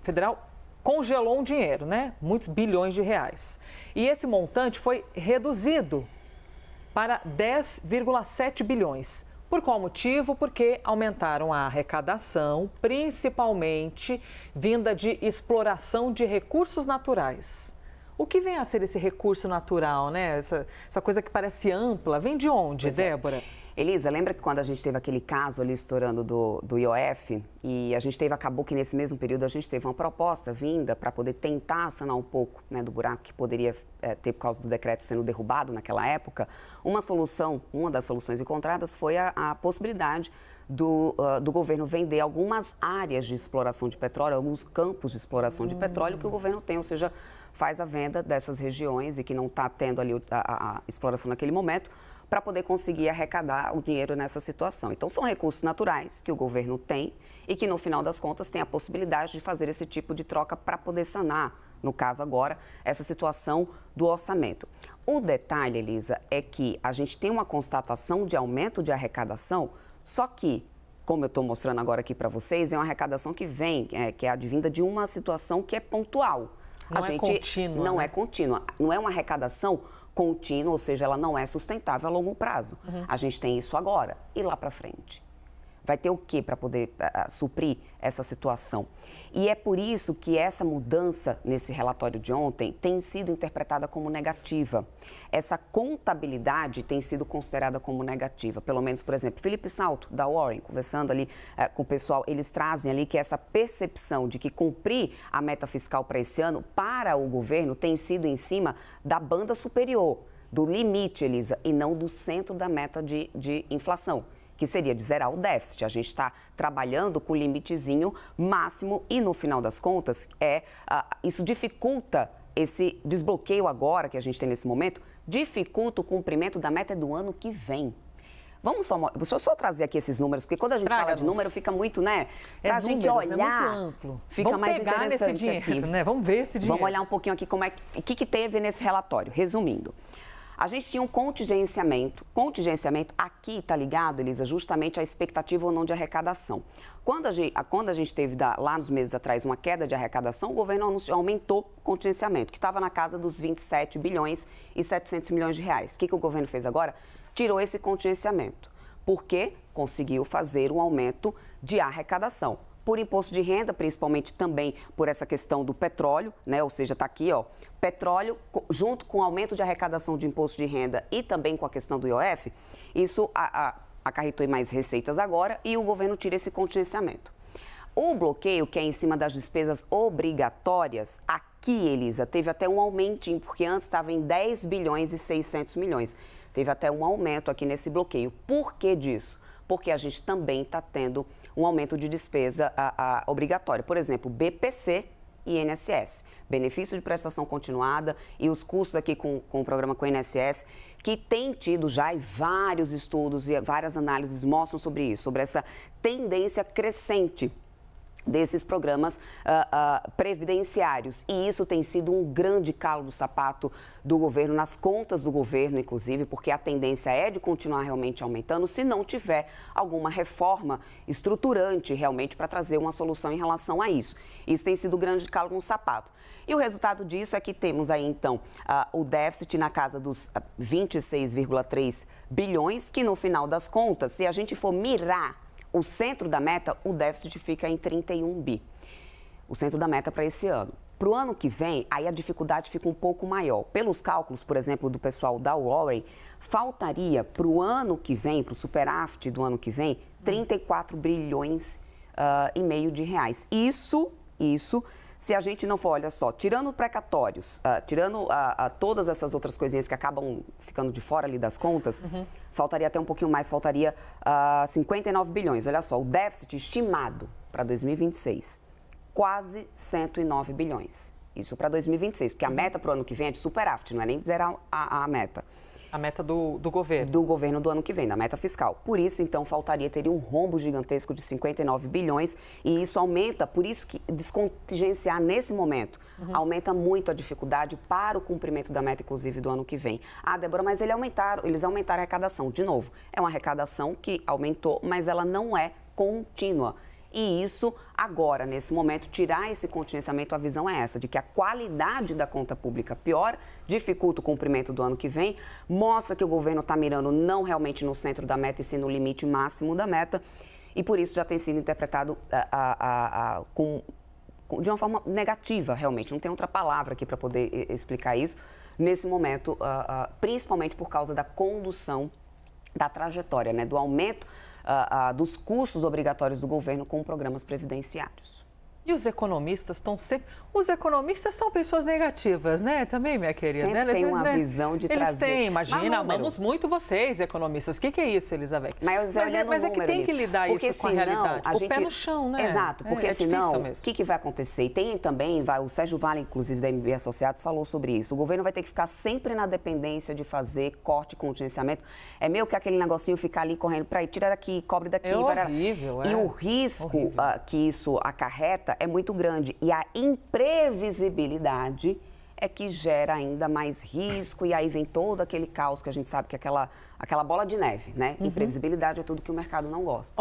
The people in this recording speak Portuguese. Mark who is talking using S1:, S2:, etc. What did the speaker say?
S1: Federal congelou um dinheiro, né? Muitos bilhões de reais. E esse montante foi reduzido para 10,7 bilhões. Por qual motivo? Porque aumentaram a arrecadação, principalmente vinda de exploração de recursos naturais. O que vem a ser esse recurso natural, né? Essa coisa que parece ampla, vem de onde, Débora?
S2: Elisa, lembra que quando a gente teve aquele caso ali estourando do IOF e acabou que nesse mesmo período a gente teve uma proposta vinda para poder tentar sanar um pouco, né, do buraco que poderia ter por causa do decreto sendo derrubado naquela época? Uma das soluções encontradas foi a possibilidade do governo vender algumas áreas de exploração de petróleo, alguns campos de exploração de petróleo que o governo tem, ou seja, faz a venda dessas regiões e que não está tendo ali a exploração naquele momento, para poder conseguir arrecadar o dinheiro nessa situação. Então, são recursos naturais que o governo tem e que, no final das contas, tem a possibilidade de fazer esse tipo de troca para poder sanar, no caso agora, essa situação do orçamento. O detalhe, Elisa, é que a gente tem uma constatação de aumento de arrecadação, só que, como eu estou mostrando agora aqui para vocês, é uma arrecadação que vem, que é advinda de uma situação que é pontual.
S1: Não é contínua.
S2: Não é contínua. Não é uma arrecadação contínua, ou seja, ela não é sustentável a longo prazo. A gente tem isso agora e lá para frente. Vai ter o quê para poder suprir essa situação? E é por isso que essa mudança nesse relatório de ontem tem sido interpretada como negativa. Essa contabilidade tem sido considerada como negativa. Pelo menos, por exemplo, Felipe Salto, da Warren, conversando ali com o pessoal, eles trazem ali que essa percepção de que cumprir a meta fiscal para esse ano, para o governo, tem sido em cima da banda superior, do limite, Elisa, e não do centro da meta de inflação, que seria de zerar o déficit. A gente está trabalhando com o limitezinho máximo e, no final das contas, isso dificulta esse desbloqueio agora que a gente tem nesse momento, dificulta o cumprimento da meta do ano que vem. Deixa eu só trazer aqui esses números, porque quando a gente fala de número, fica muito, né? Para a gente olhar,
S1: é muito amplo.
S2: Fica
S1: Vamos
S2: mais
S1: pegar
S2: interessante
S1: nesse dinheiro,
S2: aqui.
S1: né? Vamos ver esse dinheiro.
S2: Vamos olhar um pouquinho aqui o que teve nesse relatório. Resumindo, a gente tinha um contingenciamento. Contingenciamento aqui está ligado, Elisa, justamente à expectativa ou não de arrecadação. Quando a gente teve lá nos meses atrás uma queda de arrecadação, o governo aumentou o contingenciamento, que estava na casa dos 27 bilhões e 700 milhões de reais. O que o governo fez agora? Tirou esse contingenciamento, porque conseguiu fazer um aumento de arrecadação. Por imposto de renda, principalmente também por essa questão do petróleo, né? Ou seja, está aqui, ó, petróleo junto com o aumento de arrecadação de imposto de renda e também com a questão do IOF, isso acarretou em mais receitas agora e o governo tira esse contingenciamento. O bloqueio, que é em cima das despesas obrigatórias, aqui, Elisa, teve até um aumentinho, porque antes estava em 10 bilhões e 600 milhões. Teve até um aumento aqui nesse bloqueio. Por que disso? Porque a gente também está tendo um aumento de despesa obrigatória. Por exemplo, BPC e INSS, benefício de prestação continuada e os custos aqui com o programa com o INSS, que tem tido já vários estudos e várias análises mostram sobre isso, sobre essa tendência crescente desses programas previdenciários. E isso tem sido um grande calo do sapato do governo, nas contas do governo, inclusive, porque a tendência é de continuar realmente aumentando se não tiver alguma reforma estruturante realmente para trazer uma solução em relação a isso. Isso tem sido um grande calo no sapato. E o resultado disso é que temos aí, então, o déficit na casa dos 26,3 bilhões, que no final das contas, se a gente for mirar o centro da meta, o déficit fica em 31 bi. O centro da meta para esse ano. Para o ano que vem, aí a dificuldade fica um pouco maior. Pelos cálculos, por exemplo, do pessoal da Warren, faltaria para o ano que vem, para o superávit do ano que vem, 34 bilhões e meio de reais. Isso, se a gente não for, olha só, tirando precatórios, tirando todas essas outras coisinhas que acabam ficando de fora ali das contas, faltaria até um pouquinho mais, faltaria 59 bilhões. Olha só, o déficit estimado para 2026, quase 109 bilhões. Isso para 2026, porque a meta para o ano que vem é de superávit, não é nem de zerar a meta.
S1: A meta do governo.
S2: Do governo do ano que vem, da meta fiscal. Por isso, então, teria um rombo gigantesco de 59 bilhões e isso aumenta, por isso que descontingenciar nesse momento aumenta muito a dificuldade para o cumprimento da meta, inclusive, do ano que vem. Ah, Débora, mas eles aumentaram a arrecadação. De novo, é uma arrecadação que aumentou, mas ela não é contínua. E isso, agora, nesse momento, tirar esse contingenciamento, a visão é essa, de que a qualidade da conta pública piora, dificulta o cumprimento do ano que vem, mostra que o governo está mirando não realmente no centro da meta, e sim no limite máximo da meta, e por isso já tem sido interpretado de uma forma negativa, realmente. Não tem outra palavra aqui para poder explicar isso, nesse momento, principalmente por causa da condução da trajetória, né, do aumento dos custos obrigatórios do governo com programas previdenciários.
S1: E os economistas estão sempre... Os economistas são pessoas negativas, né? Também, minha querida.
S2: Sempre tem uma visão de
S1: eles
S2: trazer...
S1: Eles têm, imagina, amamos muito vocês, economistas. O que é isso, Elizabeth?
S2: Mas é que
S1: tem que lidar isso com a realidade. O pé no chão, né?
S2: Exato, porque senão, o que vai acontecer? E tem também, o Sérgio Vale, inclusive, da MB Associados, falou sobre isso. O governo vai ter que ficar sempre na dependência de fazer corte e contingenciamento. É meio que aquele negocinho ficar ali correndo para ir, tira daqui, cobre daqui.
S1: É horrível,
S2: E o risco que isso acarreta é muito grande. E a imprevisibilidade é que gera ainda mais risco, e aí vem todo aquele caos que a gente sabe que é aquela bola de neve, né? Imprevisibilidade é tudo que o mercado não gosta.